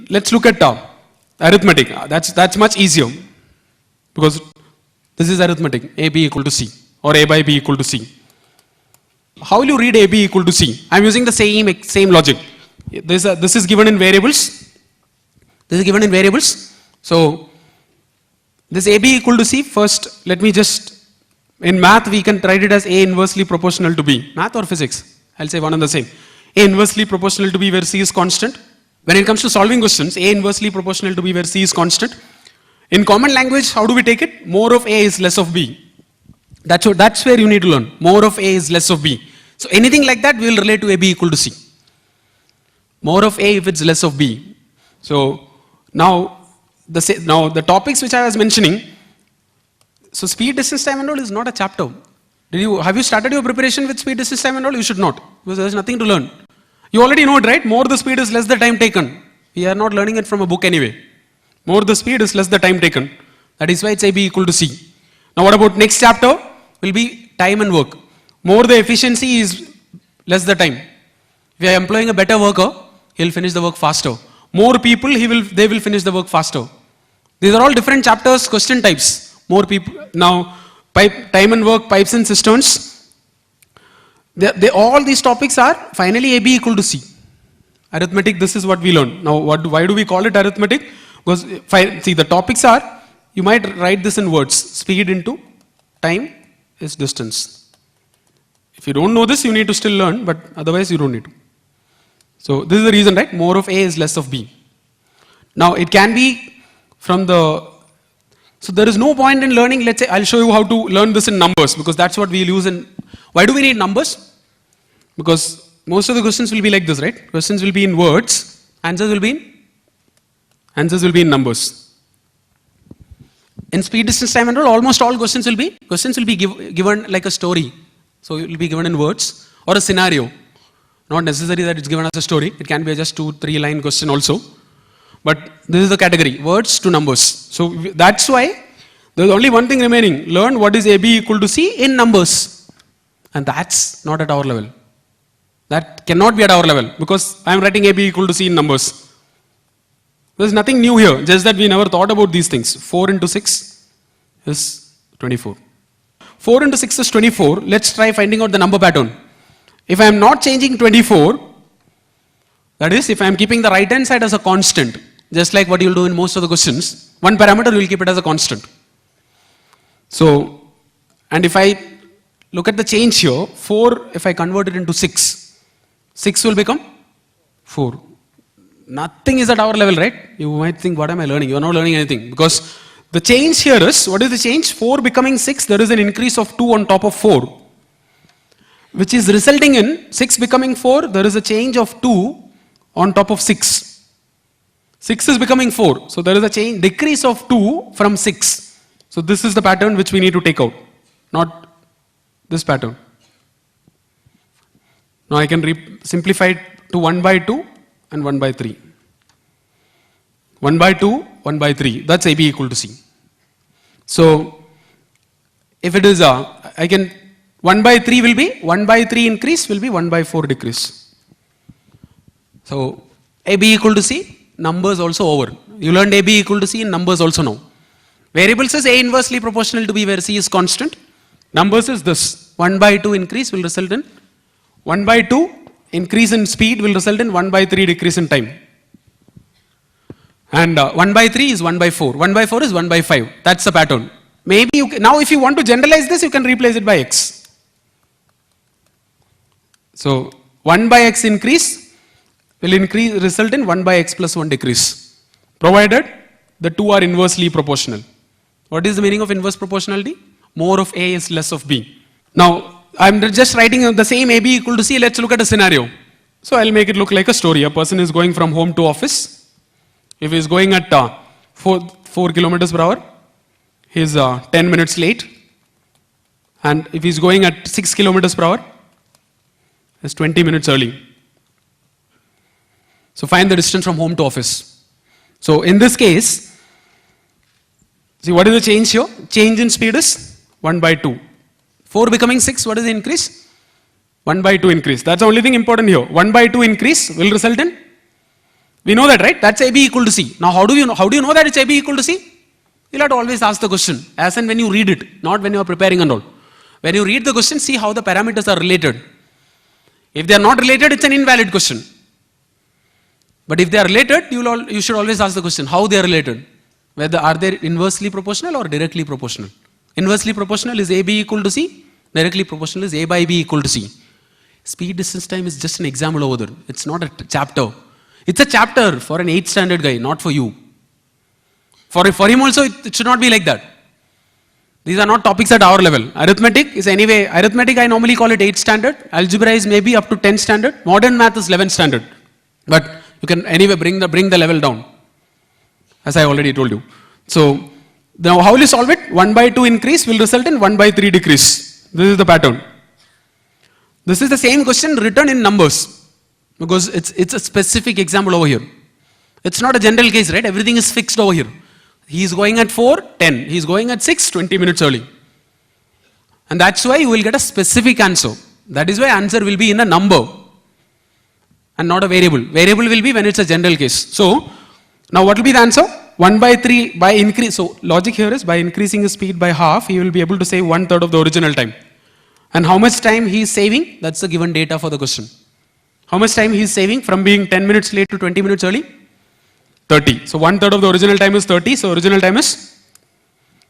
Let's look at arithmetic. That's much easier because this is arithmetic. AB equal to C or A by B equal to C. How will you read AB equal to C? I'm using the same logic. This is given in variables. This is given in variables. So this AB equal to C, first let me just, in math we can write it as A inversely proportional to B. Math or physics? I'll say one and the same. A inversely proportional to B where C is constant. When it comes to solving questions, A inversely proportional to B where C is constant. In common language, how do we take it? More of A is less of B. That's where you need to learn. More of A is less of B. So anything like that we will relate to AB equal to C. More of A if it's less of B. So now the topics which I was mentioning, so speed, distance, time and all is not a chapter. Have you started your preparation with speed, distance, time and all? You should not, because there is nothing to learn. You already know it, right? More the speed is less the time taken. We are not learning it from a book anyway. More the speed is less the time taken. That is why it's AB equal to C. Now what about next chapter? Will be time and work. More the efficiency is less the time. If you are employing a better worker, he will finish the work faster. More people, they will finish the work faster. These are all different chapters, question types. More people. Now, time and work, pipes and cisterns. All these topics are finally AB equal to C. Arithmetic, this is what we learn. Now, why do we call it arithmetic? Because, see, the topics are, you might write this in words. Speed into time is distance. If you don't know this, you need to still learn, but otherwise you don't need to. So, this is the reason, right? More of A is less of B. Now, it can be from so there is no point in learning, let's say, I'll show you how to learn this in numbers, because that's what we'll use in, why do we need numbers? Because most of the questions will be like this, right? Questions will be in words, answers will be in numbers. In speed, distance, time and all, almost all questions will be given like a story. So it will be given in words or a scenario. Not necessary that it's given as a story. It can be just 2-3 line question also. But this is the category, words to numbers. So that's why there's only one thing remaining. Learn what is AB equal to C in numbers. And that's not at our level. That cannot be at our level because I'm writing AB equal to C in numbers. There's nothing new here, just that we never thought about these things. 4 into 6 is 24. 4 into 6 is 24. Let's try finding out the number pattern. If I am not changing 24, that is, if I am keeping the right hand side as a constant, just like what you'll do in most of the questions, one parameter you will keep it as a constant. So, and if I look at the change here, 4, if I convert it into 6, 6 will become 4. Nothing is at our level, right? You might think, what am I learning? You are not learning anything. Because the change here is, what is the change? 4 becoming 6, there is an increase of 2 on top of 4. Which is resulting in 6 becoming 4, there is a change of 2 on top of 6. 6 is becoming 4. So there is a change, decrease of 2 from 6. So this is the pattern which we need to take out. Not this pattern. Now I can simplify it to 1 by 2 and 1 by 3. 1 by 2, 1 by 3. That's AB equal to C. So if it is I can 1 by 3 will be 1 by 3 increase will be 1 by 4 decrease. So AB equal to C, numbers also over. You learned AB equal to C in numbers also now. Variables is A inversely proportional to B where C is constant. Numbers is this. 1 by 2 increase will result in 1 by 2 increase in speed will result in 1 by 3 decrease in time. And 1 by 3 is 1 by 4. 1 by 4 is 1 by 5. That's the pattern. Maybe now if you want to generalize this, you can replace it by X. So 1 by X increase will result in 1 by X plus 1 decrease. Provided the two are inversely proportional. What is the meaning of inverse proportionality? More of A is less of B. Now, I'm just writing the same AB equal to C. Let's look at a scenario. So I'll make it look like a story. A person is going from home to office. If he's going at 4 kilometers per hour, he's 10 minutes late. And if he's going at 6 kilometers per hour, he's 20 minutes early. So find the distance from home to office. So in this case, see what is the change here? Change in speed is 1 by 2. 4 becoming 6, what is the increase? 1 by 2 increase. That's the only thing important here. 1 by 2 increase will result in We know that, right? That's AB equal to C. Now, how do you know that it's AB equal to C? You'll have to always ask the question, as and when you read it, not when you are preparing and all. When you read the question, see how the parameters are related. If they are not related, it's an invalid question. But if they are related, you should always ask the question, how they are related. Whether are they inversely proportional or directly proportional. Inversely proportional is AB equal to C. Directly proportional is A by B equal to C. Speed distance time is just an example over there. It's not a chapter. It's a chapter for an 8th standard guy, not for you. For him also, it should not be like that. These are not topics at our level. Arithmetic is anyway, arithmetic I normally call it 8th standard. Algebra is maybe up to 10th standard. Modern math is 11th standard. But you can anyway bring the level down. As I already told you. So, now how will you solve it? 1 by 2 increase will result in 1 by 3 decrease. This is the pattern. This is the same question written in numbers. Because it's a specific example over here. It's not a general case, right? Everything is fixed over here. He is going at 4, 10. He is going at 6, 20 minutes early. And that's why you will get a specific answer. That is why answer will be in a number and not a variable. Variable will be when it's a general case. So, now what will be the answer? 1 by 3 by increase. So, logic here is by increasing his speed by half, he will be able to save 1/3 of the original time. And how much time he is saving? That's the given data for the question. How much time he is saving from being 10 minutes late to 20 minutes early? 30. So 1/3 of the original time is 30. So original time is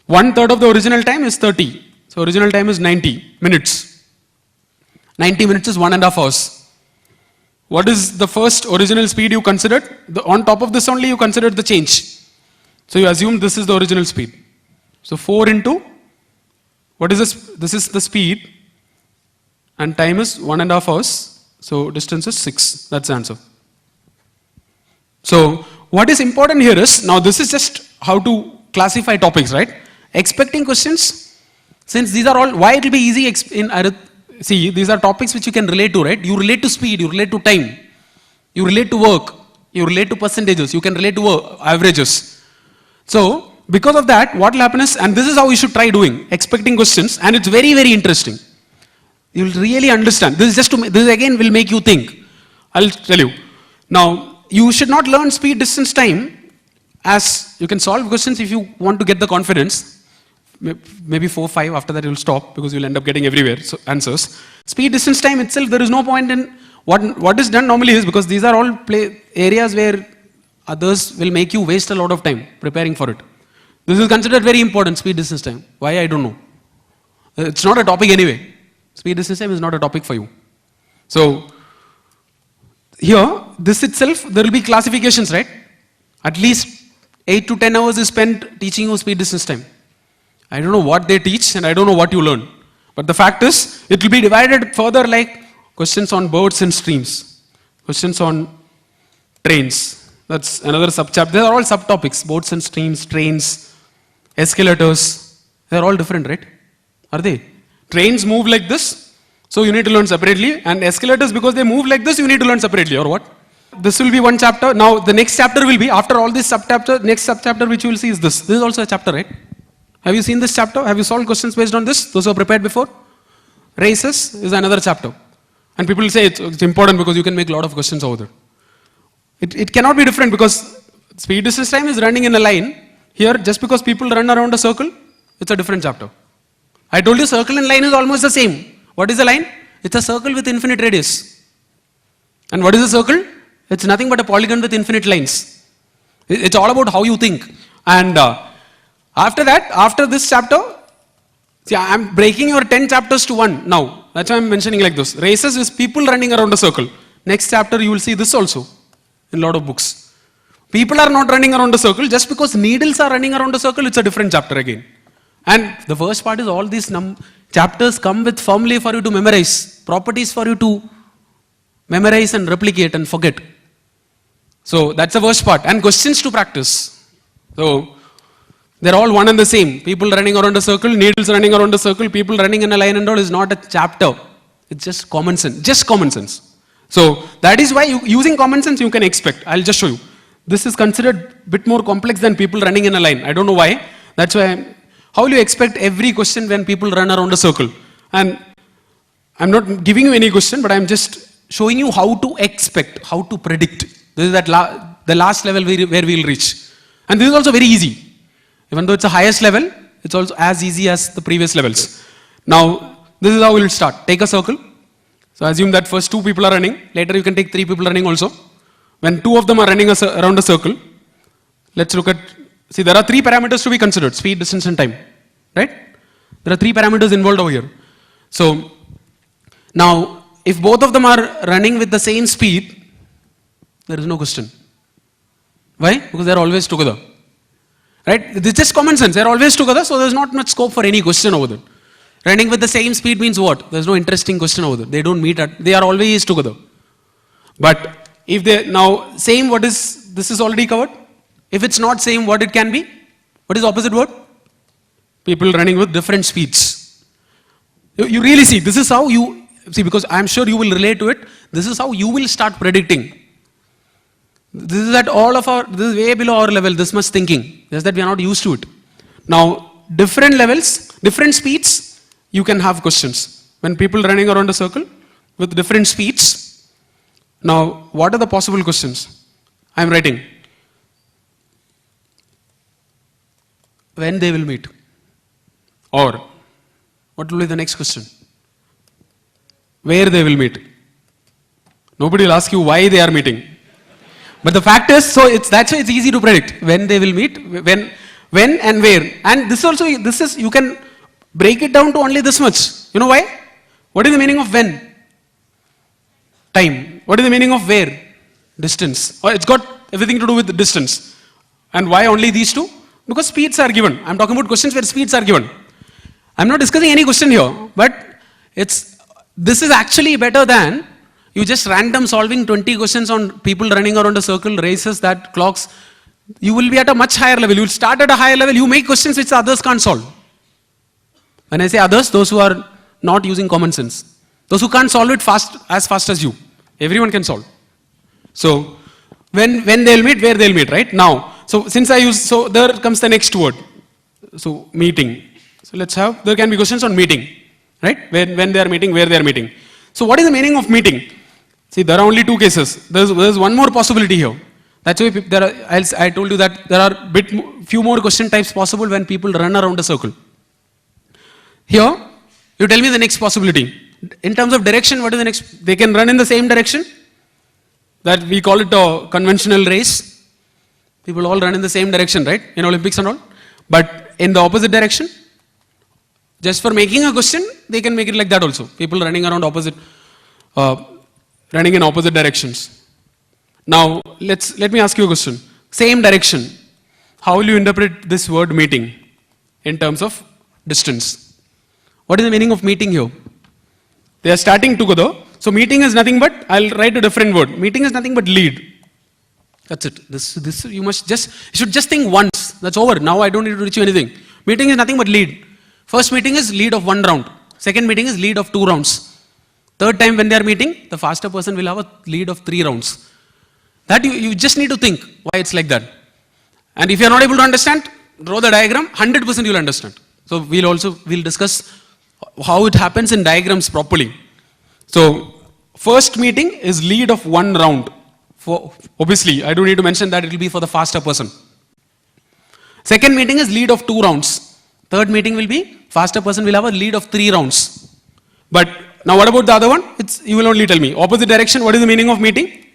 1/3 of the original time is 30. So original time is 90 minutes. 90 minutes is 1.5 hours. What is the first original speed you considered? On top of this only you considered the change. So you assume this is the original speed. So 4 into, what is this? This is the speed and time is 1.5 hours. So distance is 6. That's the answer. So what is important here is, now this is just how to classify topics, right? Expecting questions, since these are all, why it will be easy see, these are topics which you can relate to, right? You relate to speed, you relate to time, you relate to work, you relate to percentages, you can relate to averages. So because of that, what will happen is, and this is how you should try doing, expecting questions, and it's very, very interesting. You will really understand. This again will make you think. I'll tell you. Now, you should not learn speed, distance, time as you can solve questions if you want to get the confidence. Maybe 4, 5, after that you'll stop because you'll end up getting everywhere answers. Speed, distance, time itself, there is no point in, what is done normally is, because these are all areas where others will make you waste a lot of time preparing for it. This is considered very important, speed, distance, time. Why, I don't know. It's not a topic anyway. Speed, distance, time is not a topic for you. So, here, this itself, there will be classifications, right? At least 8 to 10 hours is spent teaching you speed, distance, time. I don't know what they teach and I don't know what you learn. But the fact is, it will be divided further like questions on birds and streams, questions on trains. That's another subchapter. They are all subtopics, boats and streams, trains, escalators. They are all different, right? Are they? Trains move like this, so you need to learn separately. And escalators, because they move like this, you need to learn separately, or what? This will be one chapter. Now, the next chapter will be, after all this subchapter, next subchapter which you will see is this. This is also a chapter, right? Have you seen this chapter? Have you solved questions based on this? Those who are prepared before? Races is another chapter. And people will say it's important because you can make a lot of questions over there. It cannot be different because speed, distance, time is running in a line. Here, just because people run around a circle, it's a different chapter. I told you circle and line is almost the same. What is a line? It's a circle with infinite radius. And what is a circle? It's nothing but a polygon with infinite lines. It's all about how you think. And after that, after this chapter, see, I'm breaking your 10 chapters to 1 now. That's why I'm mentioning like this. Races is people running around a circle. Next chapter, you will see this also in a lot of books. People are not running around a circle. Just because needles are running around a circle, it's a different chapter again. And the worst part is all these chapters come with formulae for you to memorize, properties for you to memorize and replicate and forget. So that's the worst part. And questions to practice. So they're all one and the same. People running around a circle, needles running around a circle, people running in a line and all is not a chapter. It's just common sense. Just common sense. So that is why using common sense you can expect. I'll just show you. This is considered a bit more complex than people running in a line. I don't know why. That's why. How will you expect every question when people run around a circle? And I'm not giving you any question, but I'm just showing you how to expect, how to predict. This is that the last level where we'll reach. And this is also very easy. Even though it's the highest level, it's also as easy as the previous levels. Now, this is how we'll start. Take a circle. So assume that first 2 people are running. Later you can take 3 people running also. When 2 of them are running around a circle, let's look at, see there are 3 parameters to be considered, speed, distance and time. Right? There are 3 parameters involved over here. So, now if both of them are running with the same speed, there is no question. Why? Because they are always together. Right? This is just common sense. They are always together, so there is not much scope for any question over there. Running with the same speed means what? There is no interesting question over there. They don't meet at, they are always together. But if they, now same, what is, this is already covered. If it's not same, what it can be? What is opposite word? People running with different speeds. You really see, this is how you, see, because I'm sure you will relate to it, this is how you will start predicting. This is at all of our, this is way below our level, this much thinking. Just that we are not used to it. Now, different levels, different speeds, you can have questions. When people running around a circle with different speeds, now, what are the possible questions? I'm writing. When they will meet? Or, what will be the next question? Where they will meet? Nobody will ask you why they are meeting. But the fact is, so that's why it's easy to predict when they will meet, when and where. And this also, this is, you can break it down to only this much. You know why? What is the meaning of when? Time. What is the meaning of where? Distance. It's got everything to do with the distance. And why only these 2? Because speeds are given. I'm talking about questions where speeds are given. I'm not discussing any question here, but this is actually better than you just random solving 20 questions on people running around a circle, races, that clocks. You will be at a much higher level. You will start at a higher level. You make questions which others can't solve. When I say others, those who are not using common sense. Those who can't solve it as fast as you. Everyone can solve. So, when they'll meet, where they'll meet, right? Now, so since I use, so there comes the next word. So, meeting. So let's have, there can be questions on meeting, right? When they are meeting, where they are meeting. So what is the meaning of meeting? See, there are only 2 cases. There's one more possibility here. That's why there are, I told you that there are few more question types possible when people run around a circle. Here, you tell me the next possibility. In terms of direction, what is the next? They can run in the same direction. That we call it a conventional race. People all run in the same direction, right? In Olympics and all. But in the opposite direction, just for making a question, they can make it like that also. People running around opposite, running in opposite directions. Now, let me ask you a question. Same direction. How will you interpret this word meeting in terms of distance? What is the meaning of meeting here? They are starting together. So meeting is nothing but, I'll write a different word. Meeting is nothing but lead. That's it. This you should just think once. That's over. Now I don't need to teach you anything. Meeting is nothing but lead. First meeting is lead of 1 round. Second meeting is lead of 2 rounds. Third time when they are meeting, the faster person will have a lead of 3 rounds. That you just need to think why it's like that. And if you are not able to understand, draw the diagram, 100% you will understand. So we'll discuss how it happens in diagrams properly. So first meeting is lead of 1 round. Obviously, I don't need to mention that it will be for the faster person. Second meeting is lead of 2 rounds. Third meeting will be faster person will have a lead of 3 rounds. But now what about the other one? You will only tell me. Opposite direction, what is the meaning of meeting?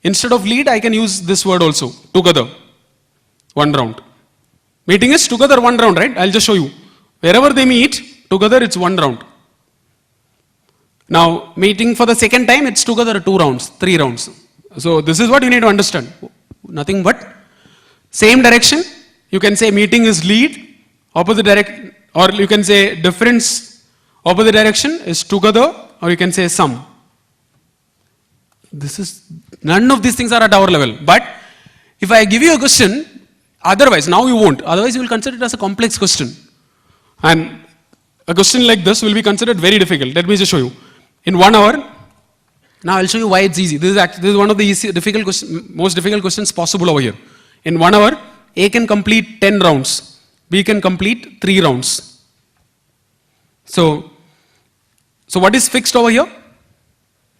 Instead of lead, I can use this word also. Together. 1 round. Meeting is together 1 round, right? I'll just show you. Wherever they meet, together it's 1 round. Now, meeting for the second time, it's together 2 rounds, 3 rounds. So this is what you need to understand. Nothing but same direction. You can say meeting is lead, opposite direction, or you can say difference, opposite direction is together, or you can say sum. None of these things are at our level. But if I give you a question, otherwise, now you won't. Otherwise, you will consider it as a complex question. And a question like this will be considered very difficult. Let me just show you. In 1 hour, now I'll show you why it's easy. This is one of the most difficult questions possible over here. In 1 hour, A can complete 10 rounds. B can complete 3 rounds. So what is fixed over here?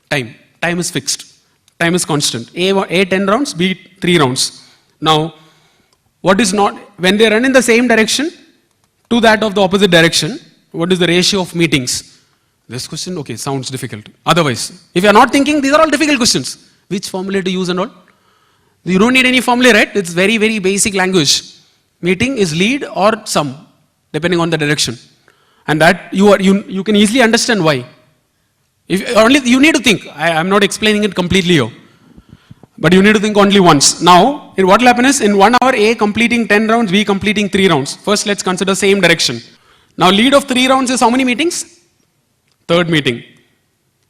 Time. Time is fixed. time is constant. A 10 rounds, B 3 rounds. Now, what is not, when they run in the same direction to that of the opposite direction, what is the ratio of meetings? This question, okay, sounds difficult. Otherwise, if you are not thinking, these are all difficult questions. Which formula to use and all? You don't need any formula, right? It's very, very basic language. Meeting is lead or sum, depending on the direction. And that you can easily understand why. If only you need to think. I'm not explaining it completely here. But you need to think only once. Now, what will happen is, in 1 hour, A completing 10 rounds, B completing 3 rounds. First, let's consider same direction. Now, lead of 3 rounds is how many meetings? Third meeting.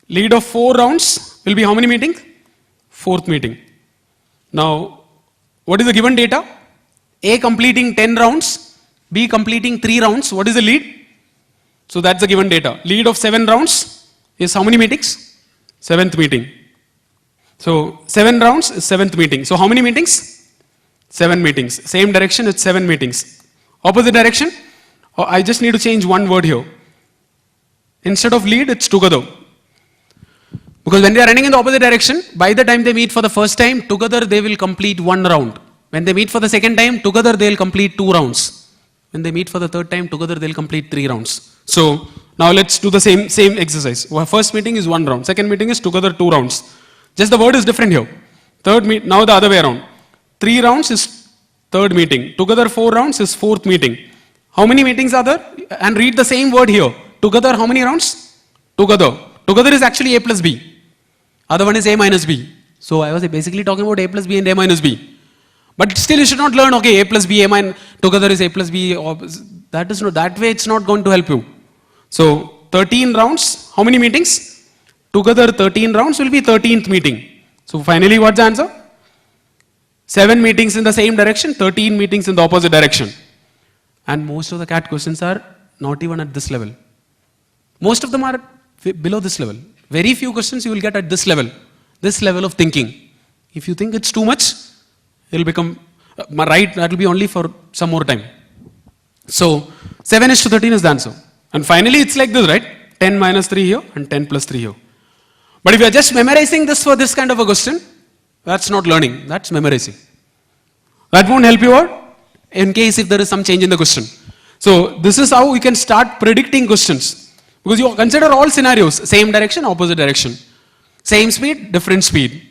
Lead of 4 rounds will be how many meetings? Fourth meeting. Now, what is the given data? A completing 10 rounds, B completing 3 rounds. What is the lead? So that's the given data. Lead of 7 rounds is how many meetings? 7th meeting. So 7 rounds is 7th meeting. So how many meetings? 7 meetings. Same direction, it's 7 meetings. Opposite direction? Oh, I just need to change one word here. Instead of lead, it's together. Because when they are running in the opposite direction, by the time they meet for the first time, together they will complete 1 round. When they meet for the second time, together they will complete 2 rounds. When they meet for the third time, together they will complete 3 rounds. So now let's do the same exercise. First meeting is 1 round. Second meeting is together 2 rounds. Just the word is different here. Now the other way around. 3 rounds is third meeting. Together 4 rounds is fourth meeting. How many meetings are there? And read the same word here. Together how many rounds? Together. Together is actually A plus B. Other one is A minus B. So I was basically talking about A plus B and A minus B. But still you should not learn, okay, A plus B, A minus, together is A plus B. That is not, that way it's not going to help you. So 13 rounds, how many meetings? Together 13 rounds will be 13th meeting. So finally what's the answer? 7 meetings in the same direction, 13 meetings in the opposite direction. And most of the CAT questions are not even at this level. Most of them are below this level. Very few questions you will get at this level of thinking. If you think it's too much, it will become right, that will be only for some more time. So 7:13 is the answer. And finally it's like this, right? 10 minus 3 here and 10 plus 3 here. But if you are just memorizing this for this kind of a question, that's not learning, that's memorizing. That won't help you out in case if there is some change in the question. So this is how we can start predicting questions. Because you consider all scenarios, same direction, opposite direction. Same speed, different speed.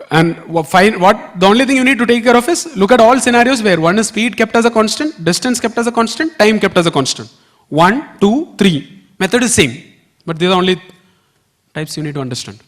And the only thing you need to take care of is look at all scenarios where one is speed kept as a constant, distance kept as a constant, time kept as a constant. 1, 2, 3. Method is same. But these are only types you need to understand.